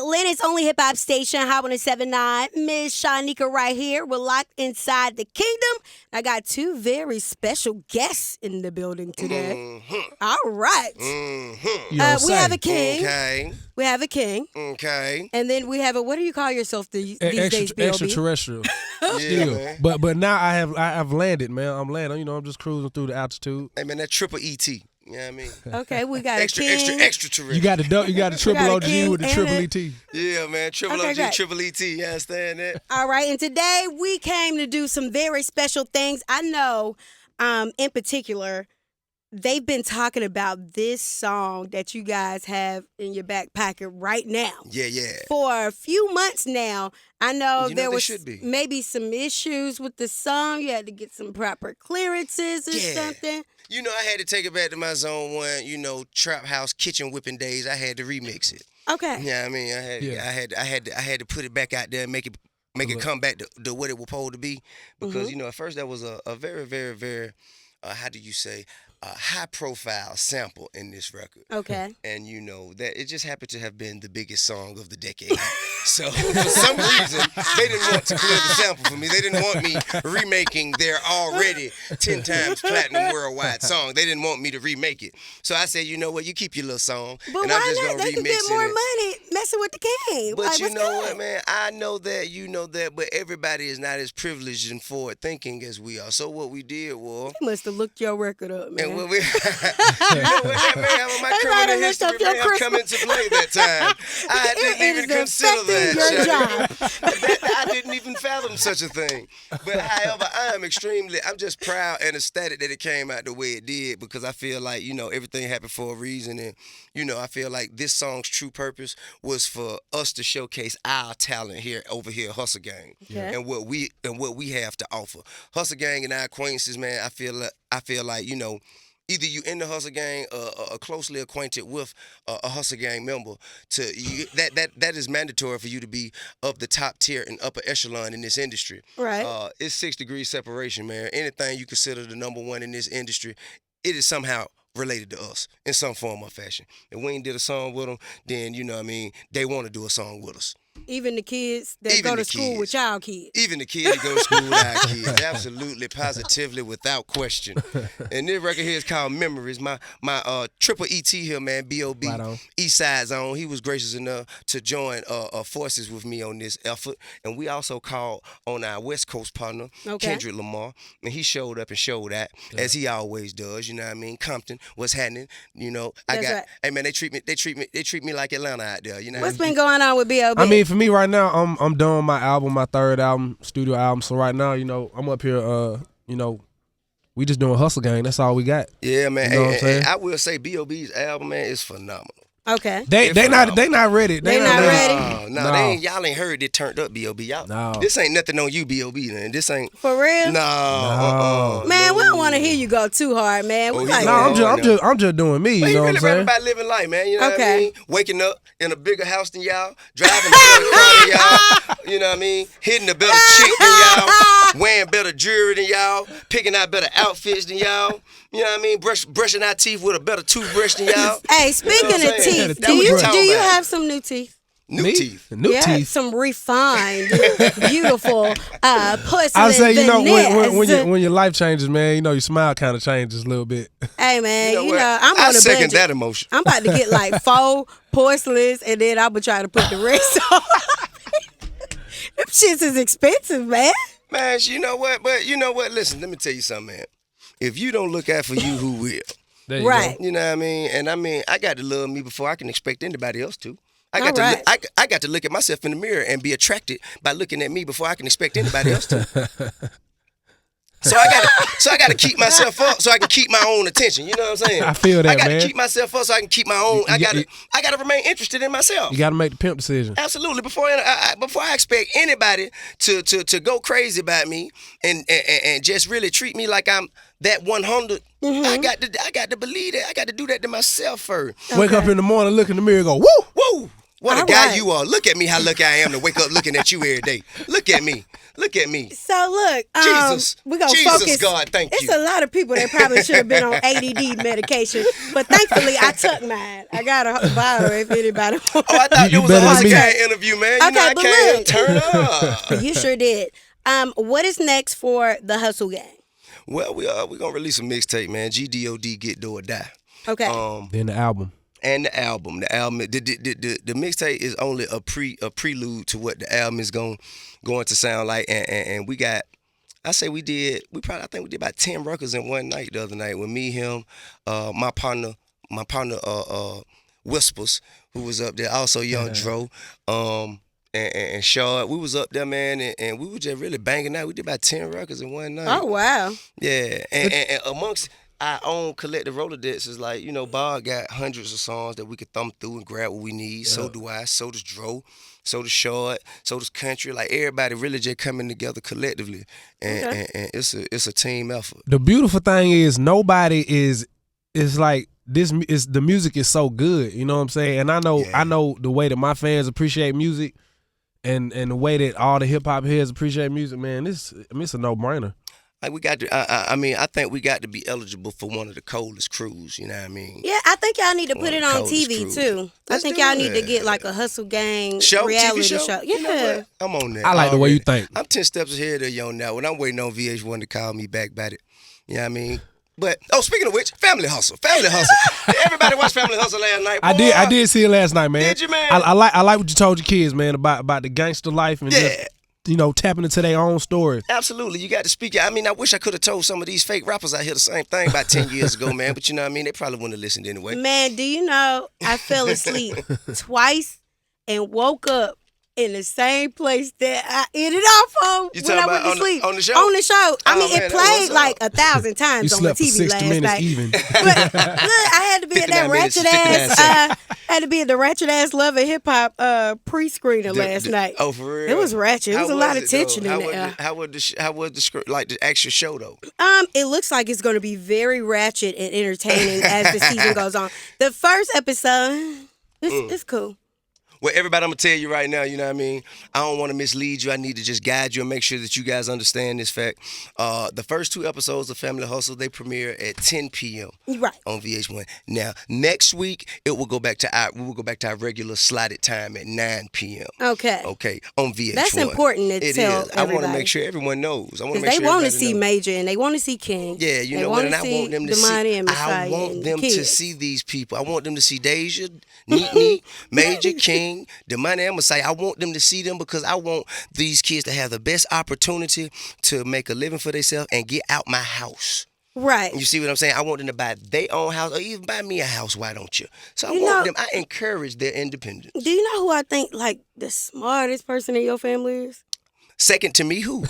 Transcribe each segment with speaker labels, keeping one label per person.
Speaker 1: Atlanta's only hip-hop station, Hot 107.9. Miss Shanika right here. We're locked inside the kingdom. I got two very special guests in the building today. All right. We have a king.
Speaker 2: Okay.
Speaker 1: We have a king.
Speaker 2: Okay.
Speaker 1: And then we have a, what do you call yourself these days, B.O.B?
Speaker 3: Extraterrestrial.
Speaker 2: Yeah, man.
Speaker 3: But now I've landed, man. I'm landing. You know, I'm just cruising through the altitude.
Speaker 2: Hey, man, that triple ET. You know what I mean?
Speaker 1: Okay, we got
Speaker 2: Extra terrestrial.
Speaker 3: You got the triple OG with the triple ET.
Speaker 2: Yeah, man. Triple
Speaker 1: Okay,
Speaker 2: OG,
Speaker 1: great.
Speaker 2: triple ET. You understand that?
Speaker 1: All right, and today we came to do some very special things. I know, in particular, they've been talking about this song that you guys have in your back pocket right now.
Speaker 2: Yeah.
Speaker 1: For a few months now. I know
Speaker 2: You
Speaker 1: there
Speaker 2: know,
Speaker 1: was
Speaker 2: should be.
Speaker 1: maybe some issues with the song. You had to get some proper clearances or something.
Speaker 2: You know, I had to take it back to my zone one, trap house kitchen whipping days. I had to remix it.
Speaker 1: Okay.
Speaker 2: Yeah, I mean, I had to put it back out there and make it come back to what it was supposed to be. Because, at first that was a very, very, very, how do you say, high profile sample in this record.
Speaker 1: Okay.
Speaker 2: And that it just happened to have been the biggest song of the decade. So for some reason, they didn't want to clear the sample for me. They didn't want me remaking their already 10 times platinum worldwide song. They didn't want me to remake it. So I said, you know what, you keep your little song.
Speaker 1: But
Speaker 2: and
Speaker 1: why
Speaker 2: I'm just
Speaker 1: not?
Speaker 2: gonna
Speaker 1: They
Speaker 2: remix
Speaker 1: could get
Speaker 2: it.
Speaker 1: more money messing with the king.
Speaker 2: But
Speaker 1: like,
Speaker 2: you
Speaker 1: what's
Speaker 2: know
Speaker 1: good?
Speaker 2: what, man? I know that, you know that, but everybody is not as privileged and forward thinking as we are. So what we did was,
Speaker 1: You must have looked your record up, man.
Speaker 2: and what we, you know what, that may have my
Speaker 1: They might
Speaker 2: criminal
Speaker 1: have looked up
Speaker 2: history
Speaker 1: your
Speaker 2: may have come into play that time. I didn't
Speaker 1: It
Speaker 2: even
Speaker 1: is
Speaker 2: consider
Speaker 1: affecting
Speaker 2: that.
Speaker 1: your
Speaker 2: Shawty.
Speaker 1: job.
Speaker 2: I didn't even fathom such a thing. But however, I'm just proud and ecstatic that it came out the way it did, because I feel like, everything happened for a reason. And, I feel like this song's true purpose was for us to showcase our talent over here, Hustle Gang,
Speaker 1: Okay.
Speaker 2: and what we have to offer. Hustle Gang and our acquaintances, man, I feel like, either you in the Hustle Gang or closely acquainted with a Hustle Gang member, that is mandatory for you to be of the top tier and upper echelon in this industry.
Speaker 1: Right.
Speaker 2: It's 6 degrees separation, man. Anything you consider the number one in this industry, it is somehow related to us in some form or fashion. If we ain't did a song with them, then, they want to do a song with us.
Speaker 1: Even the kids that
Speaker 2: Even
Speaker 1: go to
Speaker 2: the
Speaker 1: school
Speaker 2: kids.
Speaker 1: with y'all kids.
Speaker 2: Even the kids that go to school with our kids. Absolutely, positively, without question. And this record here is called Memories. My triple ET here, man, B.O.B.
Speaker 3: Right on.
Speaker 2: East Side Zone. He was gracious enough to join forces with me on this effort. And we also called on our West Coast partner,
Speaker 1: Okay.
Speaker 2: Kendrick Lamar. And he showed up and showed out, as he always does. You know what I mean? Compton, what's happening?
Speaker 1: That's right.
Speaker 2: Hey man, they treat me like Atlanta out there. You know
Speaker 1: What's
Speaker 2: what I
Speaker 1: been
Speaker 2: mean?
Speaker 1: going on with B.O.B?
Speaker 3: I mean, for me right now, I'm doing my album, my third album, studio album. So right now, I'm up here. We just doing Hustle Gang. That's all we got.
Speaker 2: Yeah, man.
Speaker 3: You know what I'm saying?
Speaker 2: And I will say B.O.B.'s album, man, is phenomenal.
Speaker 1: Okay.
Speaker 3: They not ready.
Speaker 1: They not ready?
Speaker 2: No, y'all ain't heard it turned up, B.O.B. Y'all,
Speaker 3: No.
Speaker 2: This ain't nothing on you, B.O.B. Man. This ain't.
Speaker 1: For real?
Speaker 2: No.
Speaker 1: Man, we don't want to hear you go too hard, man. We
Speaker 2: Oh,
Speaker 1: like,
Speaker 3: No, I'm just doing me.
Speaker 2: But
Speaker 3: You
Speaker 2: you
Speaker 3: know what
Speaker 2: really
Speaker 3: I'm
Speaker 2: rap
Speaker 3: saying?
Speaker 2: about living life, man. You know what I
Speaker 1: Okay.
Speaker 2: mean? Waking up in a bigger house than y'all, driving a better car than y'all. You know what I mean? Hitting a better chick than y'all, wearing better jewelry than y'all, picking out better outfits than y'all. You know what I mean? Brushing our teeth with a better toothbrush than y'all.
Speaker 1: Hey, speaking
Speaker 2: You know what
Speaker 1: of
Speaker 2: I'm saying?
Speaker 1: teeth,
Speaker 2: That
Speaker 1: do
Speaker 2: what
Speaker 1: you
Speaker 2: we talking about.
Speaker 1: have some new teeth?
Speaker 2: New
Speaker 3: Me?
Speaker 2: teeth.
Speaker 3: New
Speaker 1: yeah,
Speaker 3: teeth.
Speaker 1: some refined, beautiful porcelain
Speaker 3: I say,
Speaker 1: veneers.
Speaker 3: when your life changes, man, your smile kind of changes a little bit.
Speaker 1: Hey, man,
Speaker 2: You know what?
Speaker 1: I'm
Speaker 2: I
Speaker 1: on a
Speaker 2: second
Speaker 1: budget.
Speaker 2: that emotion.
Speaker 1: I'm about to get like 4 porcelains, and then I'm going to try to put the rest on. Them shits is expensive, man.
Speaker 2: Man, you know what? But you know what? Listen, let me tell you something, man. If you don't look out for you, who will?
Speaker 3: There you
Speaker 1: Right.
Speaker 3: go.
Speaker 2: You know what I mean? And I got to love me before I can expect anybody else to. I
Speaker 1: All
Speaker 2: got to
Speaker 1: right.
Speaker 2: I got to look at myself in the mirror and be attracted by looking at me before I can expect anybody else to. So I got to keep myself up so I can keep my own attention. You know what I'm saying?
Speaker 3: I feel that,
Speaker 2: I got
Speaker 3: man.
Speaker 2: to keep myself up so I can keep my own. I got to remain interested in myself.
Speaker 3: You got to make the pimp decision.
Speaker 2: Absolutely. Before I expect anybody to go crazy about me and just really treat me like I'm that 100, I got to believe that. I got to do that to myself first.
Speaker 3: Wake up in the morning, look in the mirror, and go, woo!
Speaker 2: Woo! What a
Speaker 1: All
Speaker 2: guy
Speaker 1: right.
Speaker 2: you are. Look at me, how lucky I am to wake up looking at you every day. Look at me. Look at me.
Speaker 1: So look,
Speaker 2: Jesus.
Speaker 1: we're gonna
Speaker 2: Jesus,
Speaker 1: focus.
Speaker 2: God, thank
Speaker 1: It's
Speaker 2: you.
Speaker 1: a lot of people that probably should have been on ADD medication, but thankfully I took mine. I got a bottle if anybody wants.
Speaker 2: Oh, I thought
Speaker 3: You
Speaker 2: it was a
Speaker 3: better than
Speaker 2: Hustle
Speaker 3: me.
Speaker 2: Gang interview, man. You
Speaker 1: Okay,
Speaker 2: know I
Speaker 1: but
Speaker 2: came
Speaker 1: look.
Speaker 2: turn up.
Speaker 1: You sure did. What is next for the Hustle Gang?
Speaker 2: Well, we gonna release a mixtape, man. GDOD, Get Do or Die.
Speaker 1: Okay.
Speaker 3: Then the album.
Speaker 2: And the album, the mixtape is only a prelude to what the album is going to sound like, and we got. I think we did about 10 records in one night the other night with me, him, my partner, Whispers, who was up there, also Young Dro, and Shaw. We was up there, man, and we were just really banging out. We did about 10 records in one night.
Speaker 1: Oh wow.
Speaker 2: Yeah, and amongst our own collective Rolodex is like, Bob got hundreds of songs that we could thumb through and grab what we need. Yeah. So do I. So does Dro. So does Short. So does Country. Like everybody really just coming together collectively, and it's a team effort.
Speaker 3: The beautiful thing is nobody is like this. Is the music is so good. You know what I'm saying? And I know the way that my fans appreciate music, and the way that all the hip hop heads appreciate music. Man, it's a no brainer.
Speaker 2: Like we got to, I think we got to be eligible for one of the coldest crews. You know what I mean?
Speaker 1: Yeah, I think y'all need to put it on
Speaker 2: coldest
Speaker 1: TV
Speaker 2: crews.
Speaker 1: too. I think y'all need to get like a Hustle Gang reality
Speaker 2: TV
Speaker 1: show. Yeah.
Speaker 2: You know what? I'm on that.
Speaker 3: I like the way you think.
Speaker 2: I'm 10 steps ahead of you on that one. I'm waiting on VH1 to call me back about it. You know what I mean? But speaking of which, Family Hustle. Did everybody watch Family Hustle last night? Boy?
Speaker 3: I did see it last night, man.
Speaker 2: Did you, man?
Speaker 3: I like what you told your kids, man, about the gangster life and just, tapping into their own story.
Speaker 2: Absolutely. You got to speak it. I mean, I wish I could have told some of these fake rappers out here the same thing about 10 years ago, man. But you know what I mean? They probably wouldn't have listened anyway.
Speaker 1: Man, do you know I fell asleep twice and woke up in the same place that I ended off on
Speaker 2: You
Speaker 1: when
Speaker 2: talking
Speaker 1: I went
Speaker 2: about
Speaker 1: to sleep.
Speaker 2: on the show?
Speaker 1: On the show. I mean,
Speaker 2: man,
Speaker 1: it
Speaker 2: that was
Speaker 1: played
Speaker 2: up.
Speaker 1: like 1,000
Speaker 3: You
Speaker 1: times on the
Speaker 3: slept for
Speaker 1: TV
Speaker 3: 60
Speaker 1: last
Speaker 3: minutes
Speaker 1: night.
Speaker 3: even.
Speaker 1: But look, I had to be in that
Speaker 2: 59 minutes,
Speaker 1: ratchet
Speaker 2: 59
Speaker 1: ass. Had to be in the ratchet ass Love and Hip Hop pre-screener last night.
Speaker 2: Oh, for real?
Speaker 1: It was ratchet. It was a lot of
Speaker 2: it,
Speaker 1: tension
Speaker 2: though?
Speaker 1: in there.
Speaker 2: How was the script, like the actual show though?
Speaker 1: It looks like it's going to be very ratchet and entertaining as the season goes on. The first episode, it's cool.
Speaker 2: Well, everybody, I'm going to tell you right now, you know what I mean? I don't want to mislead you. I need to just guide you and make sure that you guys understand this fact. The first 2 episodes of Family Hustle, they premiere at 10 p.m.
Speaker 1: Right.
Speaker 2: on VH1. Now, next week, we will go back to our regular slotted time at 9 p.m.
Speaker 1: Okay.
Speaker 2: Okay, on VH1.
Speaker 1: That's important to
Speaker 2: It
Speaker 1: tell
Speaker 2: is. I want to
Speaker 1: everybody.
Speaker 2: make sure everyone knows. I want to
Speaker 1: Because
Speaker 2: make
Speaker 1: they
Speaker 2: sure
Speaker 1: want to
Speaker 2: everybody
Speaker 1: see
Speaker 2: knows.
Speaker 1: Major and they want to see King.
Speaker 2: Yeah, you
Speaker 1: they
Speaker 2: know what?
Speaker 1: want
Speaker 2: And
Speaker 1: to
Speaker 2: I
Speaker 1: see
Speaker 2: want them to
Speaker 1: Damani
Speaker 2: see.
Speaker 1: and Messiah
Speaker 2: I want
Speaker 1: and
Speaker 2: them
Speaker 1: Kids.
Speaker 2: to see these people. I want them to see Deja, Neat, Major, King, Damani, and Messiah. I want them to see them because I want these kids to have the best opportunity to make a living for themselves and get out my house.
Speaker 1: Right.
Speaker 2: You see what I'm saying? I want them to buy their own house or even buy me a house. Why don't you? So I encourage their independence.
Speaker 1: Do you know who I think like the smartest person in your family is?
Speaker 2: Second to me, who?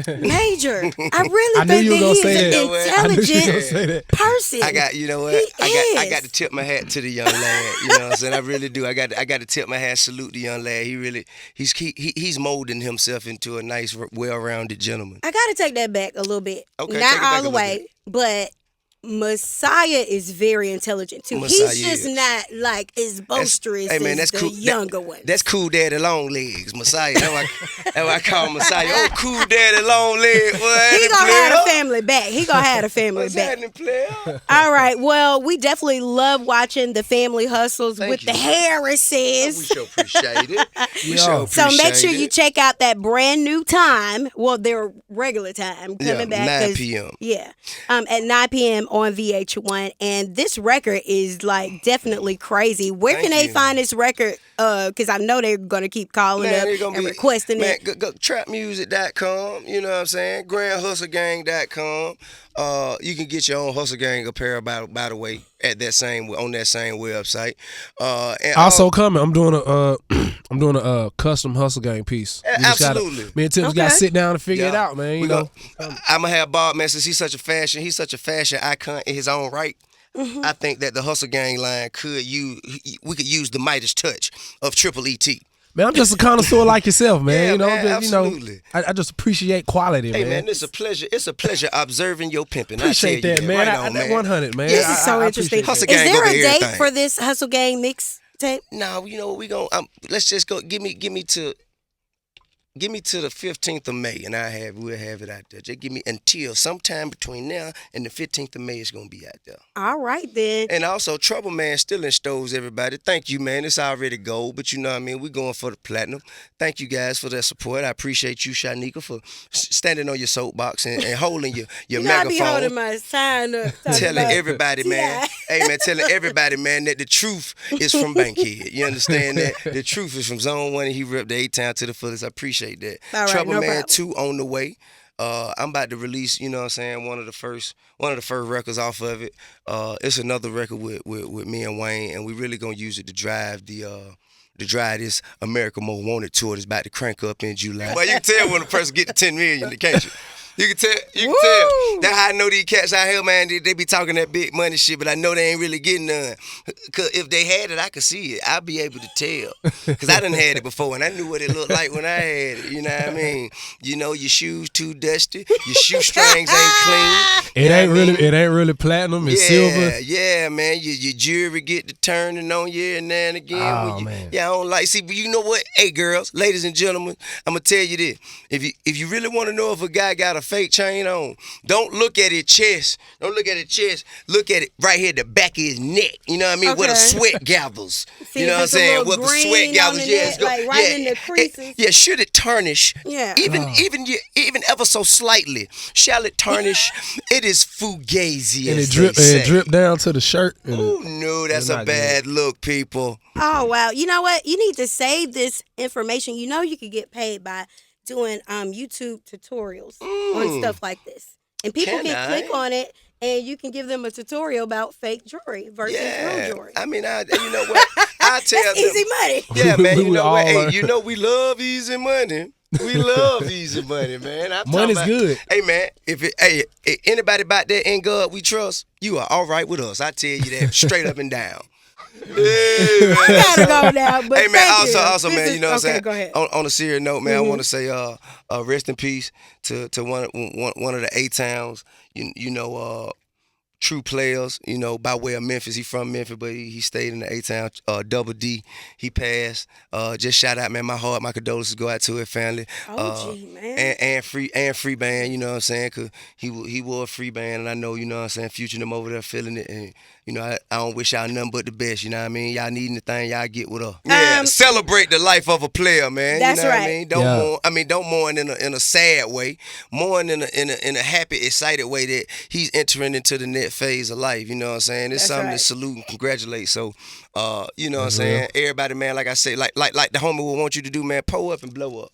Speaker 1: Major. I really
Speaker 3: I knew
Speaker 1: think
Speaker 3: you were
Speaker 1: that
Speaker 3: gonna
Speaker 1: he's
Speaker 3: say
Speaker 1: an
Speaker 3: that. I knew you were gonna
Speaker 1: intelligent
Speaker 3: say that.
Speaker 1: person.
Speaker 2: I got, you know what?
Speaker 1: He
Speaker 2: I
Speaker 1: is.
Speaker 2: got to tip my hat to the young lad. You know what I'm saying? I really do. I got to tip my hat, salute the young lad. He's molding himself into a nice, well-rounded gentleman.
Speaker 1: I got to take that back a little bit.
Speaker 2: Okay, take
Speaker 1: Not
Speaker 2: it back
Speaker 1: all
Speaker 2: a
Speaker 1: the
Speaker 2: little
Speaker 1: way, but Messiah is very intelligent too.
Speaker 2: Messiah
Speaker 1: He's just
Speaker 2: is.
Speaker 1: not like as boisterous
Speaker 2: Hey, man,
Speaker 1: as
Speaker 2: that's
Speaker 1: the
Speaker 2: cool.
Speaker 1: younger one.
Speaker 2: That's Cool Daddy Long Legs, Messiah. That's what I call Messiah. Oh, Cool Daddy Long Legs.
Speaker 1: He gonna have the family back. He gonna have the family
Speaker 2: What's
Speaker 1: back.
Speaker 2: happening, player?
Speaker 1: All right. Well, we definitely love watching the family hustles
Speaker 2: Thank
Speaker 1: with
Speaker 2: you.
Speaker 1: the
Speaker 2: We
Speaker 1: Harrises.
Speaker 2: sure appreciate it. We
Speaker 3: Yeah.
Speaker 2: sure
Speaker 1: So make sure
Speaker 2: appreciate
Speaker 1: you
Speaker 2: it.
Speaker 1: check out that brand new time. Well, their regular time coming back.
Speaker 2: 9
Speaker 1: 'cause-
Speaker 2: p.m.
Speaker 1: Yeah, at 9 p.m. on VH1, and this record is like definitely crazy. Where
Speaker 2: Thank
Speaker 1: can they
Speaker 2: you.
Speaker 1: find this record? Because I know they're gonna keep calling
Speaker 2: Man,
Speaker 1: up
Speaker 2: they're gonna
Speaker 1: and
Speaker 2: be
Speaker 1: requesting
Speaker 2: man,
Speaker 1: it.
Speaker 2: go trapmusic.com, you know what I'm saying? grandhustlegang.com. You can get your own Hustle Gang apparel by the way on that same website. And
Speaker 3: Also coming, I'm doing a custom Hustle Gang piece. We just
Speaker 2: absolutely.
Speaker 3: me and Tim just gotta
Speaker 1: Okay.
Speaker 3: sit down and figure it
Speaker 2: Yeah.
Speaker 3: out, man. You
Speaker 2: We
Speaker 3: know,
Speaker 2: I'm gonna have Bob Messers. He's such a fashion icon in his own right.
Speaker 1: Mm-hmm.
Speaker 2: I think that the Hustle Gang line we could use the Midas touch of Triple ET.
Speaker 3: man, I'm just a connoisseur like yourself, man.
Speaker 2: Yeah,
Speaker 3: you know,
Speaker 2: man,
Speaker 3: absolutely. I just appreciate quality,
Speaker 2: Hey
Speaker 3: man.
Speaker 2: man, it's a pleasure. It's a pleasure observing your pimping.
Speaker 3: Appreciate
Speaker 2: I tell you
Speaker 3: that, man.
Speaker 2: Right on,
Speaker 3: that
Speaker 2: man.
Speaker 3: 100, man.
Speaker 1: This is so
Speaker 3: I
Speaker 1: interesting.
Speaker 3: appreciate
Speaker 2: Hustle
Speaker 3: that.
Speaker 1: Is
Speaker 2: Gang
Speaker 1: there
Speaker 2: over
Speaker 1: a date
Speaker 2: everything.
Speaker 1: for this Hustle Gang mix? tape?
Speaker 2: No, you know what, we going let's just go give me to the 15th of May, and we'll have it out there. Just give me until sometime between now and the 15th of May. It's gonna be out there.
Speaker 1: All right then.
Speaker 2: And also, Trouble Man still in stores, everybody. Thank you, man. It's already gold, but you know what I mean. We're going for the platinum. Thank you guys for that support. I appreciate you, Shanika, for standing on your soapbox and holding your
Speaker 1: You know,
Speaker 2: megaphone.
Speaker 1: I be holding my sign up.
Speaker 2: Telling everybody, man. Hey, man, telling everybody, man, that the truth is from Bankhead. You understand that? The truth is from Zone 1, and he ripped the A-Town to the fullest. I appreciate that.
Speaker 1: All right,
Speaker 2: Trouble
Speaker 1: no
Speaker 2: Man
Speaker 1: problem.
Speaker 2: 2 on the way. I'm about to release, you know what I'm saying, one of the first records off of it. It's another record with me and Wayne, and we really gonna use it to drive this America Most Wanted tour that's about to crank up in July. Well, you can tell when a person get to 10 million, can't you? You can tell. That's how I know these cats out here, man. They be talking that big money shit, but I know they ain't really getting none. Cause if they had it, I could see it. I'd be able to tell. Cause I done had it before, and I knew what it looked like when I had it. You know what I mean? You know, your shoes too dusty, your shoestrings ain't clean.
Speaker 3: It ain't really platinum. It's silver.
Speaker 2: Yeah, man. Your jewelry get to turning on you and now and again.
Speaker 3: Oh, man.
Speaker 2: Yeah, I don't like. See, but you know what? Hey, girls, ladies and gentlemen, I'm gonna tell you this. If you really want to know if a guy got a fake chain on, don't look at his chest. Don't look at his chest. Look at it right here, the back of his neck. You know what I mean? Where the sweat gathers.
Speaker 1: See,
Speaker 2: you know what I'm saying? Where the sweat gathers.
Speaker 1: Yeah, like right in the creases.
Speaker 2: Yeah, should it tarnish?
Speaker 1: Yeah.
Speaker 2: Even ever so slightly. Shall it tarnish? It is fugazi.
Speaker 3: And it drip down to the shirt.
Speaker 2: Oh no, that's a bad look, people.
Speaker 1: Oh wow. You know what? You need to save this information. You know you could get paid by doing YouTube tutorials on stuff like this. And people can click on it and you can give them a tutorial about fake jewelry versus real jewelry.
Speaker 2: I mean, you know what? I tell
Speaker 1: That's
Speaker 2: them,
Speaker 1: easy money.
Speaker 2: Yeah, man. You know what? Hey, you know we love easy money. We love easy money, man.
Speaker 3: Money's good.
Speaker 2: Hey, man, if anybody about that in God we trust, you are all right with us. I tell you that straight up and down. Yeah,
Speaker 1: I gotta go now. But
Speaker 2: hey, man.
Speaker 1: Also,
Speaker 2: man. You know what I'm saying?
Speaker 1: Go ahead.
Speaker 2: On a serious note, man, I want to say, rest in peace to one of the A-Towns. You know, true players, you know, by way of Memphis. He from Memphis, but he stayed in the A-Town. Double D, he passed. Just shout out, man, my condolences go out to his family.
Speaker 1: Gee, man.
Speaker 2: And free band, you know what I'm saying? Cause he wore a free band, and I know, you know what I'm saying, Future them over there feeling it, and you know, I don't wish y'all nothing but the best, you know what I mean? Y'all need anything, y'all get with her. Yeah, celebrate the life of a player, man.
Speaker 1: That's
Speaker 2: you know
Speaker 1: right.
Speaker 2: What I mean? Don't mourn in a sad way. Mourn in a happy, excited way that he's entering into the next phase of life. You know what I'm saying? It's something to salute and congratulate. So, you know what I'm saying? Everybody, man, like I say, like the homie will want you to do, man, pull up and blow up.